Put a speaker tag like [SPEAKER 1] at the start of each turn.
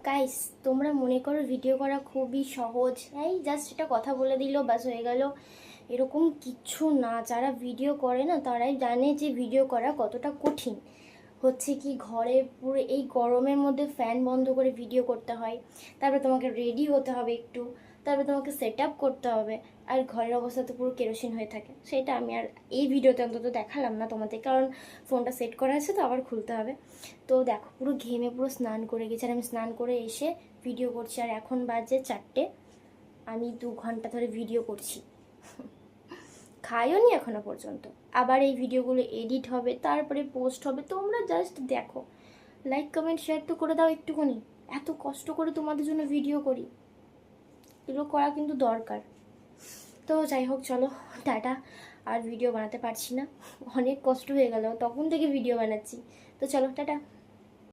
[SPEAKER 1] Guys, তোমরা মনে করো ভিডিও করা খুবই সহজ, এই জাস্ট এটা কথা বলে দিল বাস হয়ে গেল। এরকম কিচ্ছু না। যারা ভিডিও করে না তারাই জানে যে ভিডিও করা কতটা কঠিন। হচ্ছে কি, ঘরে পুরো এই গরমের মধ্যে ফ্যান বন্ধ করে ভিডিও করতে হয়, তারপরে তোমাকে রেডি হতে হবে একটু, তারপরে তোমাকে সেট আপ করতে হবে। আর ঘরের অবস্থা তো পুরো কেরোসিন হয়ে থাকে। সেটা আমি আর এই ভিডিওতে অন্তত দেখালাম না তোমাদের, কারণ ফোনটা সেট করা আছে তো আবার খুলতে হবে। তো দেখো, পুরো ঘেমে পুরো স্নান করে গেছি, আর আমি স্নান করে এসে ভিডিও করছি। আর এখন বাজে 4টে, আমি 2 ঘন্টা ধরে ভিডিও করছি। খাইও নি এখনো পর্যন্ত। আবার এই ভিডিওগুলো এডিট হবে, তারপরে পোস্ট হবে। তোমরা জাস্ট দেখো, লাইক কমেন্ট শেয়ার তো করে দাও একটুখানি। এত কষ্ট করে তোমাদের জন্য ভিডিও করি, এগুলো করা কিন্তু দরকার। তো যাই হোক, চলো টাটা। আর ভিডিও বানাতে পারছি না, অনেক কষ্ট হয়ে গেল, তখন থেকে ভিডিও বানাচ্ছি। তো চলো টাটা।